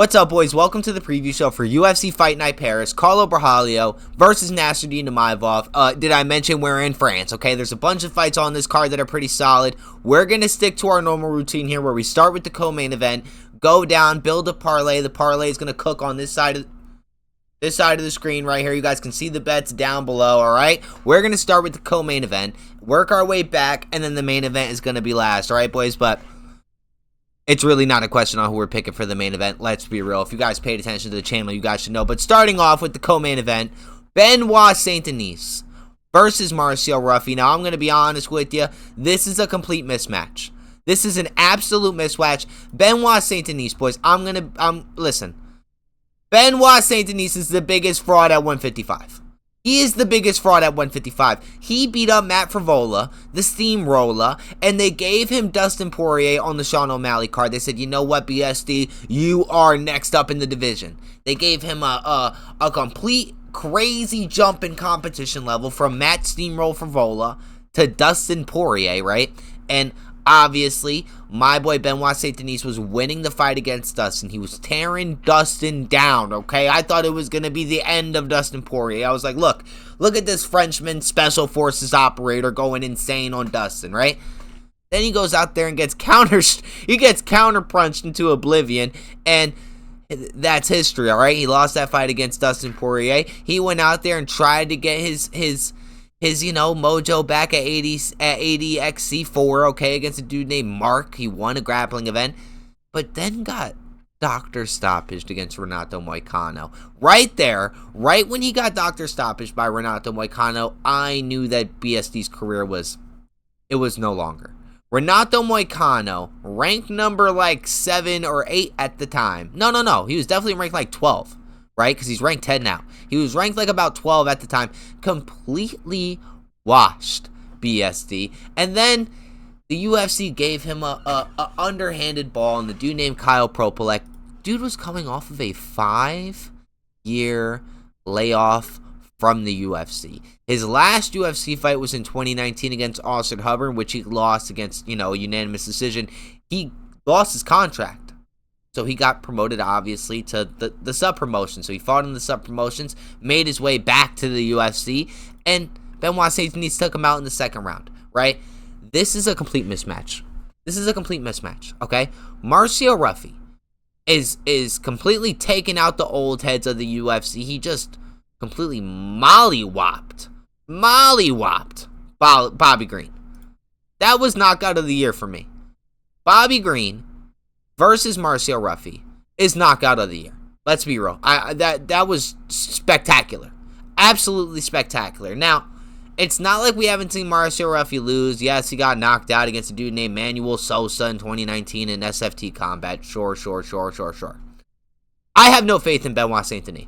What's up, boys? Welcome to the preview show for UFC Fight Night Paris. Carlo Borralho versus Saint-Denis Imavov. Did I mention we're in France? Okay, there's a bunch of fights on this card that are pretty solid. We're going to stick to our normal routine here where we start with the co-main event, go down, build a parlay. The parlay is going to cook on this side of the screen right here. You guys can see the bets down below, all right? We're going to start with the co-main event, work our way back, and then the main event is going to be last, all right, boys? But it's really not a question on who we're picking for the main event. Let's be real. If you guys paid attention to the channel, you guys should know. But starting off with the co-main event, Benoit Saint-Denis versus Marcel Ruffy. Now, I'm going to be honest with you. This is a complete mismatch. This is an absolute mismatch. Benoit Saint-Denis, boys, listen. Benoit Saint-Denis is the biggest fraud at 155. He is the biggest fraud at 155. He beat up Matt Frevola, the Steamroller, and they gave him Dustin Poirier on the Sean O'Malley card. They said, you know what, BSD, you are next up in the division. They gave him a complete crazy jump in competition level from Matt Steamroll Frevola to Dustin Poirier, right? And obviously, my boy Benoit Saint-Denis was winning the fight against Dustin. He was tearing Dustin down, okay? I thought it was going to be the end of Dustin Poirier. I was like, look at this Frenchman special forces operator going insane on Dustin, right? Then he goes out there and gets counter-punched into oblivion, and that's history, all right? He lost that fight against Dustin Poirier. He went out there and tried to get his mojo back at 80 XC4, okay, against a dude named Mark. He won a grappling event, but then got doctor stoppaged against Renato Moicano. Right there, right when he got doctor stoppaged by Renato Moicano, I knew that BSD's career was no longer. Renato Moicano, ranked number like 7 or 8 at the time. No, he was definitely ranked like 12. Right? Because he's ranked 10 now. He was ranked like about 12 at the time. Completely washed BSD. And then the UFC gave him a underhanded ball, and the dude named Kyle Propolek. Dude was coming off of a 5-year layoff from the UFC. His last UFC fight was in 2019 against Austin Hubbard, which he lost against, a unanimous decision. He lost his contract. So he got promoted, obviously, to the sub-promotion. So he fought in the sub-promotions, made his way back to the UFC, and Benoit Saint-Denis took him out in the second round, right? This is a complete mismatch. Okay? Marcel Ruffy is completely taking out the old heads of the UFC. He just completely mollywopped Bobby Green. That was knockout of the year for me. Bobby Green versus Marcel Ruffy is knockout of the year. Let's be real. That was spectacular. Absolutely spectacular. Now, it's not like we haven't seen Marcel Ruffy lose. Yes, he got knocked out against a dude named Manuel Sosa in 2019 in SFT combat. Sure. I have no faith in Benoit Saint-Denis.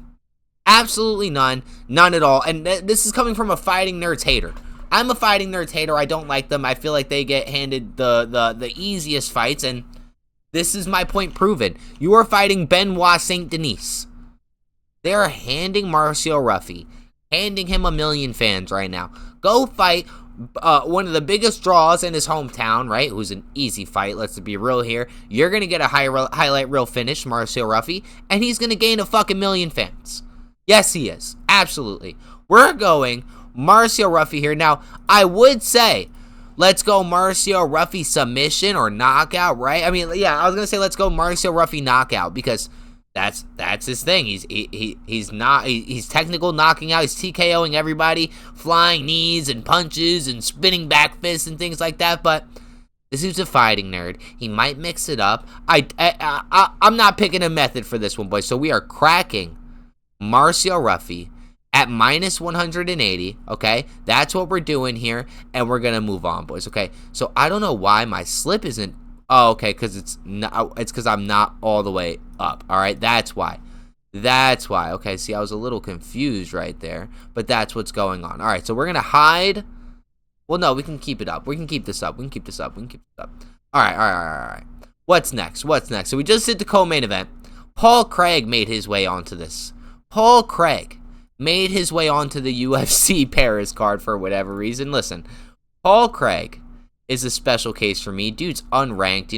Absolutely none. None at all. And this is coming from a Fighting Nerds hater. I'm a Fighting Nerds hater. I don't like them. I feel like they get handed the easiest fights, and this is my point proven. You are fighting Benoit Saint-Denis. They are handing Marcel Ruffy, handing him 1 million fans right now. Go fight one of the biggest draws in his hometown, right? Who's an easy fight, let's be real here. You're going to get a highlight reel finish, Marcel Ruffy, and he's going to gain a fucking 1 million fans. Yes, he is. Absolutely. We're going Marcel Ruffy here. Now, I would say, let's go Marcel Ruffy submission or knockout, right? I mean, yeah, I was gonna say let's go Marcel Ruffy knockout because that's his thing. He's technical knocking out. He's TKOing everybody, flying knees and punches and spinning back fists and things like that. But this is a Fighting Nerd. He might mix it up. I'm not picking a method for this one, boys. So we are cracking Marcel Ruffy at minus 180, okay? That's what we're doing here, and we're going to move on, boys, okay? So I don't know why my slip isn't... Oh, okay, because it's because I'm not all the way up, all right? That's why. Okay, see, I was a little confused right there, but that's what's going on. All right, so we're going to hide... Well, no, we can keep it up. We can keep this up. All right. What's next? So we just did the co-main event. Paul Craig made his way onto this. Made his way onto the UFC Paris card for whatever reason. Listen, Paul Craig is a special case for me. Dude's unranked.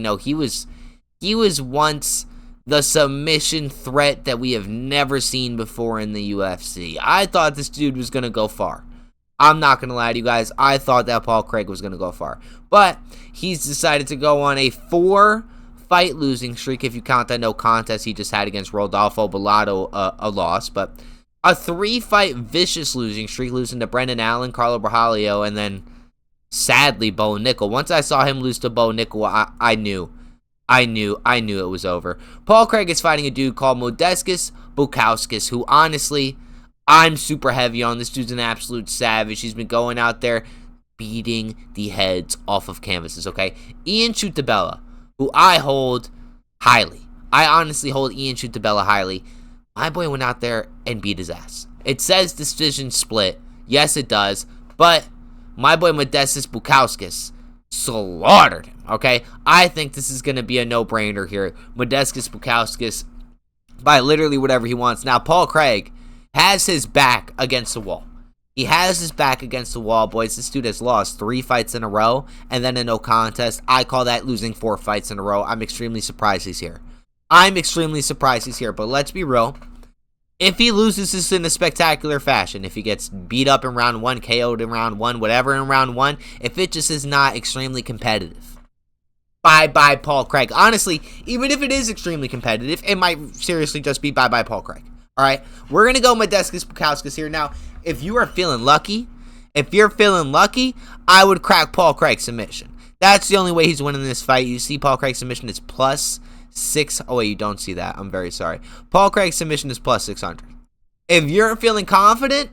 He was once the submission threat that we have never seen before in the UFC. I thought this dude was going to go far. I'm not going to lie to you guys. I thought that Paul Craig was going to go far. But he's decided to go on a 4-fight losing streak, if you count that no contest he just had against Rodolfo Borralho, a loss. But a 3-fight vicious losing streak, losing to Brendan Allen, Carlo Borralho, and then, sadly, Bo Nickel. Once I saw him lose to Bo Nickel, I knew it was over. Paul Craig is fighting a dude called Modestas Bukauskas, who honestly, I'm super heavy on. This dude's an absolute savage. He's been going out there beating the heads off of canvases, okay? Ian Chutabella, who I hold highly. I honestly hold Ian Chutabella highly. My boy went out there and beat his ass. It says decision split. Yes, it does. But my boy Modestas Bukauskas slaughtered him, okay? I think this is going to be a no-brainer here. Modestas Bukauskas by literally whatever he wants. Now, Paul Craig has his back against the wall. He has his back against the wall, boys. This dude has lost 3 fights in a row, and then a no contest. I call that losing 4 fights in a row. I'm extremely surprised he's here. But let's be real. If he loses this in a spectacular fashion, if he gets beat up in round 1, KO'd in round 1, whatever in round 1, if it just is not extremely competitive, bye-bye Paul Craig. Honestly, even if it is extremely competitive, it might seriously just be bye-bye Paul Craig. All right, we're going to go Modestas Bukauskas here. Now, if you are feeling lucky, I would crack Paul Craig's submission. That's the only way he's winning this fight. You see Paul Craig's submission is +6. Oh, wait, you don't see that. I'm very sorry. Paul Craig's submission is +600. If you're feeling confident,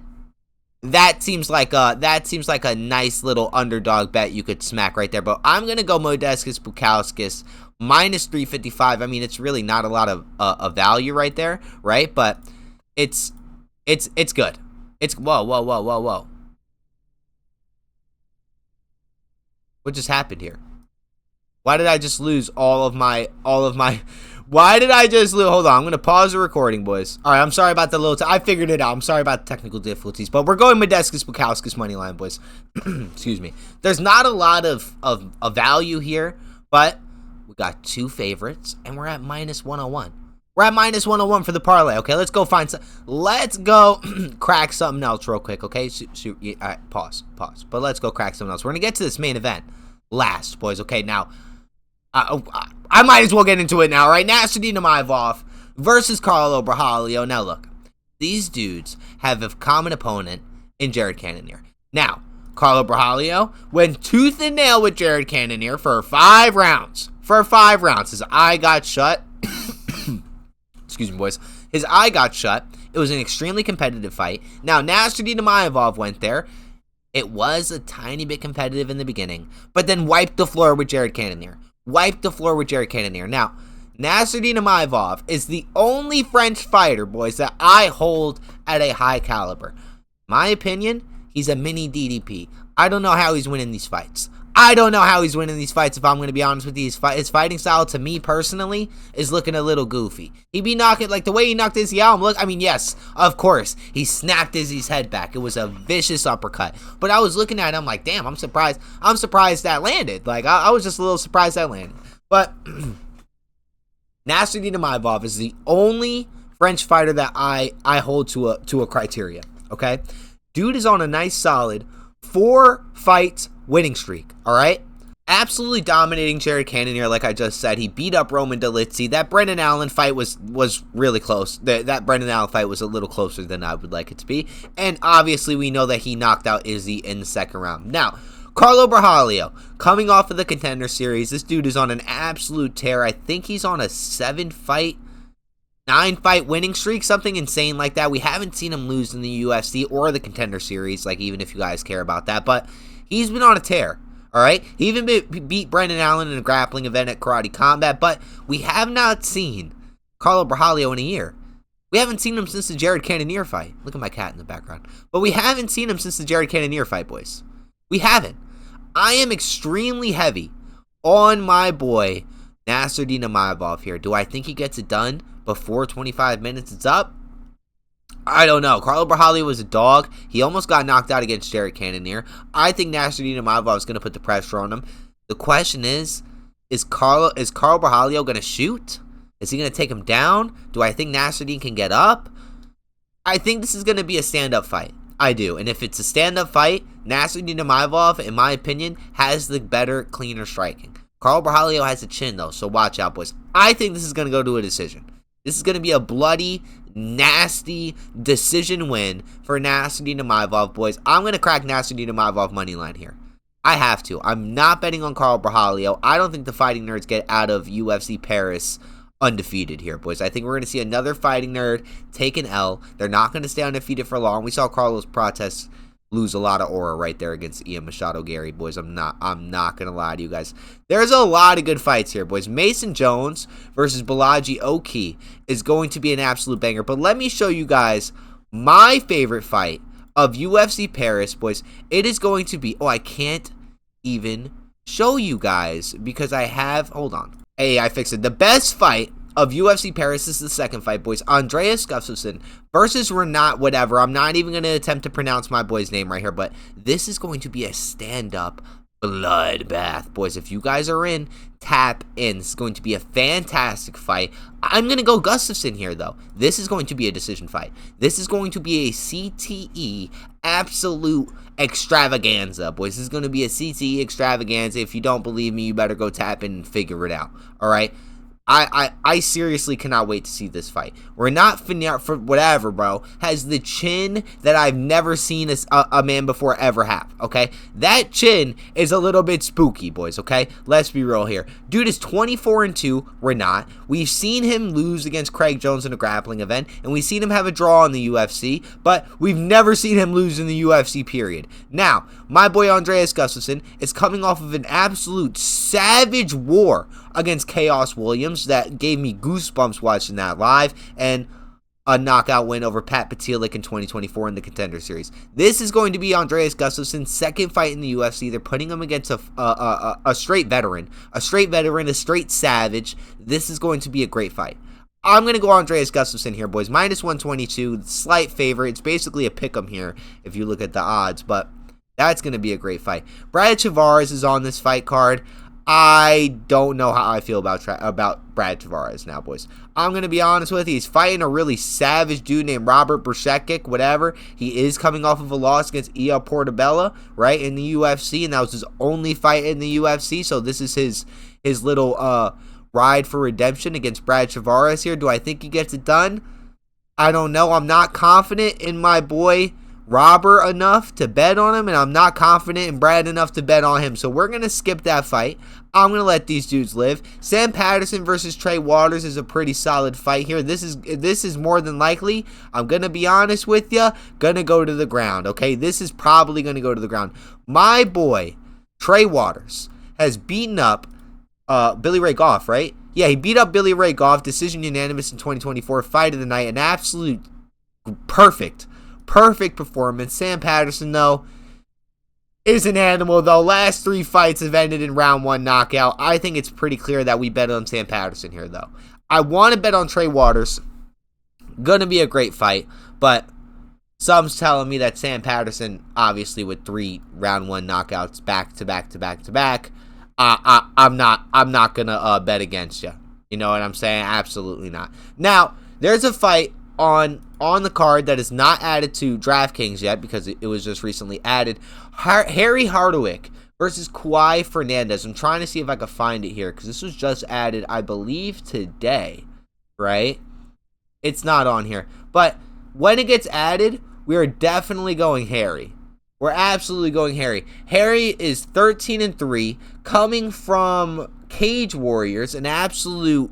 that seems like a nice little underdog bet you could smack right there. But I'm going to go Modestas Bukauskas -355. I mean, it's really not a lot of value right there, right? But it's good. It's whoa. What just happened here? Why did I just lose all of my why did I just lose? Hold on, I'm going to pause the recording, boys. All right, I'm sorry about the little I figured it out. I'm sorry about the technical difficulties, but we're going Modestas Bukauskas money line, boys. Excuse me. There's not a lot of value here, but we got 2 favorites, and we're at -101. We're at -101 for the parlay. Okay, let's go crack something else real quick. Okay, shoot. Yeah, all right, pause. But let's go crack something else. We're gonna get to this main event last, boys. Okay, now I might as well get into it now, right? Saint-Denis Imavov versus Carlo Borralho. Now look, these dudes have a common opponent in Jared Cannonier. Now, Carlo Borralho went tooth and nail with Jared Cannonier for 5 rounds. His eye got shut. Excuse me, boys. His eye got shut. It was an extremely competitive fight. Now, Saint-Denis Imavov went there. It was a tiny bit competitive in the beginning, but then wiped the floor with Jared Cannonier. Now, Saint-Denis Imavov is the only French fighter, boys, that I hold at a high caliber. My opinion, he's a mini DDP. I don't know how he's winning these fights. If I'm going to be honest with you. His fighting style, to me personally, is looking a little goofy. He be knocking, like the way he knocked Izzy out. Look, I mean, yes, of course, he snapped Izzy's head back. It was a vicious uppercut. But I was looking at it, I'm like, damn, I'm surprised that landed. Like, I was just a little surprised that landed. But Saint-Denis Imavov is the only French fighter that I hold to a criteria, okay? Dude is on a nice, solid 4-fight winning streak, all right? Absolutely dominating Jared Cannonier, like I just said. He beat up Roman Dolidze. That Brendan Allen fight was really close. That Brendan Allen fight was a little closer than I would like it to be. And obviously, we know that he knocked out Izzy in the second round. Now, Carlo Borralho, coming off of the Contender Series. This dude is on an absolute tear. I think he's on a 7-fight, 9-fight winning streak, something insane like that. We haven't seen him lose in the UFC or the Contender Series, like even if you guys care about that. But he's been on a tear, all right? He even beat Brendan Allen in a grappling event at Karate Combat, but we have not seen Carlo Borralho in a year. We haven't seen him since the Jared Cannonier fight. Look at my cat in the background. But we haven't seen him since the Jared Cannonier fight, boys. We haven't. I am extremely heavy on my boy Saint-Denis Imavov here. Do I think he gets it done before 25 minutes is up? I don't know. Carlo Borralho was a dog. He almost got knocked out against Jared Cannonier. I think Saint-Denis Imavov is going to put the pressure on him. The question is Carlo Borralho going to shoot? Is he going to take him down? Do I think Nasruddin can get up? I think this is going to be a stand-up fight. I do. And if it's a stand-up fight, Nasruddin Imavov, in my opinion, has the better, cleaner striking. Carl Borralho has a chin, though, so watch out, boys. I think this is going to go to a decision. This is going to be a bloody, nasty decision win for Nasruddin Imavov, boys. I'm going to crack Nasruddin Imavov money line here. I have to. I'm not betting on Carl Borralho. I don't think the Fighting Nerds get out of UFC Paris undefeated here, boys. I think we're going to see another Fighting Nerd take an L. They're not going to stay undefeated for long. We saw Carlos Prates lose a lot of aura right there against Ian Machado Gary, boys. I'm not going to lie to you guys. There's a lot of good fights here, boys. Mason Jones versus Balaji Oki is going to be an absolute banger. But let me show you guys my favorite fight of UFC Paris, boys. It is going to be, I can't even show you guys because I have, hold on. Hey, I fixed it. The best fight of UFC Paris, this is the second fight, boys. Andreas Gustafsson versus Renat whatever. I'm not even going to attempt to pronounce my boy's name right here, but this is going to be a stand-up bloodbath, boys. If you guys are in, tap in. This is going to be a fantastic fight. I'm going to go Gustafsson here, though. This is going to be a decision fight. This is going to be a CTE absolute extravaganza, boys. This is going to be a CTE extravaganza. If you don't believe me, you better go tap in and figure it out, all right? I seriously cannot wait to see this fight. Renat for whatever, bro, has the chin that I've never seen a man before ever have, okay? That chin is a little bit spooky, boys, okay? Let's be real here. Dude is 24-2, Renat. We've seen him lose against Craig Jones in a grappling event, and we've seen him have a draw in the UFC, but we've never seen him lose in the UFC, period. Now, my boy Andreas Gustafsson is coming off of an absolute savage war against Chaos Williams that gave me goosebumps watching that live, and a knockout win over Pat Patilic in 2024 in the Contender Series. This is going to be Andreas Gustafsson's second fight in the UFC. They're putting him against a straight veteran, a straight savage. This is going to be a great fight. I'm going to go Andreas Gustafsson here, boys. Minus 122, slight favorite. It's basically a pick 'em here if you look at the odds, but that's going to be a great fight. Brad Tavares is on this fight card. I don't know how I feel about Brad Tavares now, boys. I'm going to be honest with you. He's fighting a really savage dude named Robert Brzezinski, whatever. He is coming off of a loss against El Portobello, right, in the UFC, and that was his only fight in the UFC, so this is his little ride for redemption against Brad Tavares here. Do I think he gets it done? I don't know. I'm not confident in my boy Robert enough to bet on him, and I'm not confident in Brad enough to bet on him, so we're going to skip that fight. I'm going to let these dudes live. Sam Patterson versus Trey Waters is a pretty solid fight here. This is more than likely, I'm going to be honest with you, going to go to the ground, okay? This is probably going to go to the ground. My boy, Trey Waters, has beaten up Billy Ray Goff, right? Yeah, he beat up Billy Ray Goff, decision unanimous in 2024, fight of the night, an absolute perfect performance. Sam Patterson, though, is an animal, though. Last 3 fights have ended in round 1 knockout. I think it's pretty clear that we bet on Sam Patterson here, though. I want to bet on Trey Waters. Gonna be a great fight, but some's telling me that Sam Patterson, obviously with 3 round 1 knockouts back to back, I'm not gonna bet against you. You know what I'm saying? Absolutely not. Now, there's a fight on the card that is not added to DraftKings yet because it was just recently added. Harry Hardwick versus Kawhi Fernandez. I'm trying to see if I can find it here because this was just added, I believe, today, right? It's not on here. But when it gets added, we are definitely going Harry. We're absolutely going Harry. Harry is 13-3, coming from Cage Warriors, an absolute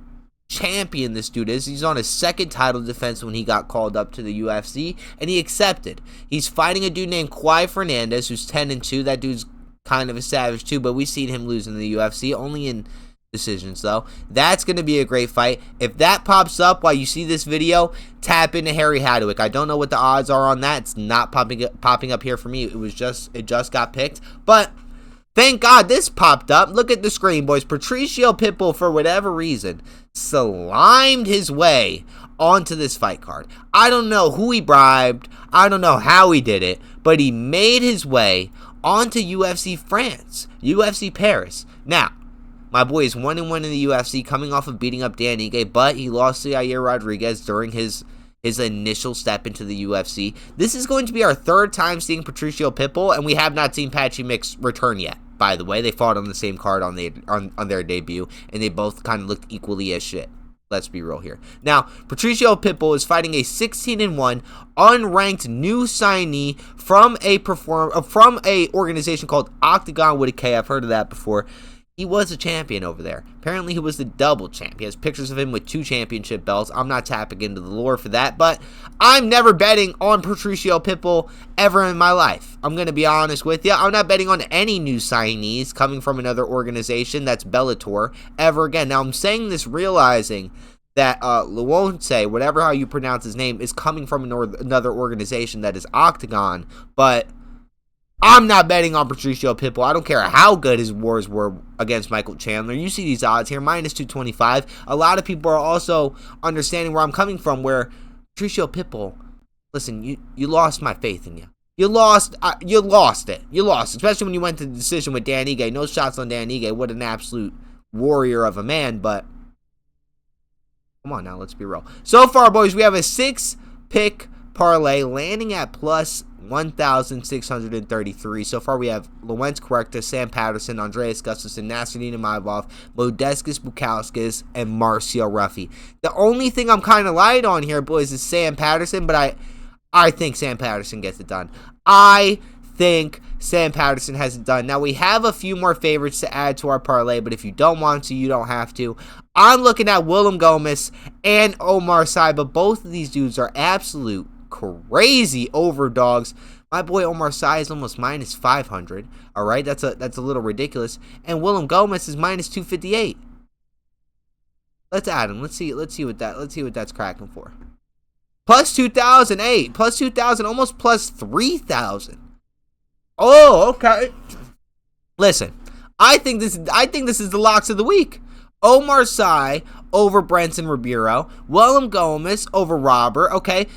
champion this dude is. He's on his second title defense when he got called up to the UFC, and he accepted. He's fighting a dude named Kawhi Fernandez, who's 10-2. That dude's kind of a savage too, but we've seen him lose in the UFC, only in decisions though. That's going to be a great fight. If that pops up while you see this video, tap into Harry Hardwick. I don't know what the odds are on that. It's not popping up here for me. It just got picked, but thank God this popped up. Look at the screen, boys. Patricio Pitbull, for whatever reason, slimed his way onto this fight card. I don't know who he bribed. I don't know how he did it, but he made his way onto UFC France, UFC Paris. Now, My boy is 1-1 in the UFC, coming off of beating up Dan Ige, but he lost to Yair Rodriguez during his initial step into the UFC. This is going to be our third time seeing Patricio Pitbull, and we have not seen Patchy Mix return yet. By the way, they fought on the same card on their debut, and they both kind of looked equally as shit. Let's be real here. Now, Patricio Pitbull is fighting a 16-1 unranked new signee from a organization called Octagon with a K. I've heard of that before. He was a champion over there. Apparently, he was the double champ. He has pictures of him with 2 championship belts. I'm not tapping into the lore for that, but I'm never betting on Patricio Pitbull ever in my life. I'm going to be honest with you. I'm not betting on any new signees coming from another organization that's Bellator ever again. Now, I'm saying this realizing that Luonce, whatever how you pronounce his name, is coming from another organization that is Octagon, but I'm not betting on Patricio Pitbull. I don't care how good his wars were against Michael Chandler. You see these odds here, minus 225. A lot of people are also understanding where I'm coming from, where Patricio Pitbull, listen, you lost my faith in you. You lost it. You lost, especially when you went to the decision with Dan Ige. No shots on Dan Ige. What an absolute warrior of a man, but come on now, let's be real. So far, boys, we have a 6-pick parlay landing at plus 1,633. So far, we have Luenz Correcta, Sam Patterson, Andreas Gustafsson, Nasruddin Imavov, Modestas Bukauskas, and Marcio Ruffy. The only thing I'm kind of light on here, boys, is Sam Patterson, but I think Sam Patterson gets it done. I think Sam Patterson has it done. Now, we have a few more favorites to add to our parlay, but if you don't want to, you don't have to. I'm looking at Willem Gomez and Omar Sy, but both of these dudes are absolute crazy overdogs. My boy Omar Sy is almost minus 500. All right, that's a little ridiculous. And Willem Gomez is minus 258. Let's add him. Let's see what that's cracking for. Plus 2,008, plus 2,000, almost plus 3,000. Oh, okay. Listen, I think this is the locks of the week. Omar Sy over Brenton Ribeiro. Willem Gomez over Robert. Okay.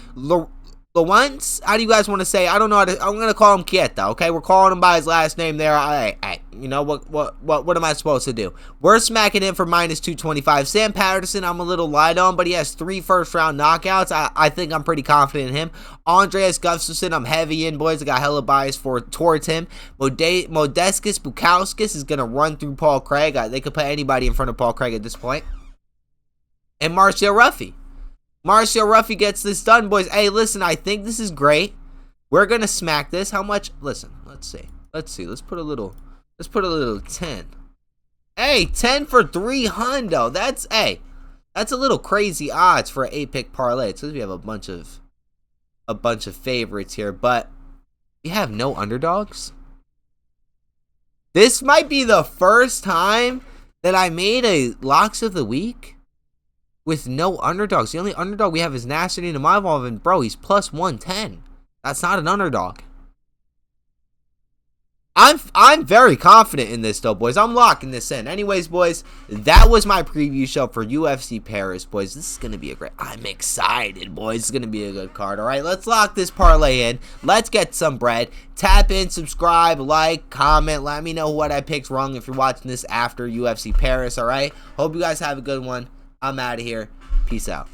Luenz, how do you guys want to say? I don't know how to. I'm gonna call him Quieta. Okay, we're calling him by his last name there. You know what am I supposed to do? We're smacking in for minus 225. Sam Patterson, I'm a little light on, but he has 3 first-round knockouts. I think I'm pretty confident in him. Andreas Gustafsson, I'm heavy in, boys. I got hella bias towards him. Modestas Bukauskas is gonna run through Paul Craig. They could put anybody in front of Paul Craig at this point. And Marcio Ruffy. Marcio Ruffy gets this done, boys. Hey, listen, I think this is great. We're going to smack this. How much? Listen, let's see. Let's put a little 10. Hey, 10 for 300. That's a little crazy odds for an 8-pick parlay. It's because we have a bunch of favorites here, but we have no underdogs. This might be the first time that I made a locks of the week with no underdogs. The only underdog we have is Nasruddin Imavov, and bro, he's plus 110. That's not an underdog. I'm very confident in this though, boys. I'm locking this in. Anyways, boys, that was my preview show for UFC Paris, boys. This is gonna be I'm excited, boys. It's gonna be a good card. All right, let's lock this parlay in. Let's get some bread. Tap in, subscribe, like, comment. Let me know what I picked wrong if you're watching this after UFC Paris. All right. Hope you guys have a good one. I'm out of here. Peace out.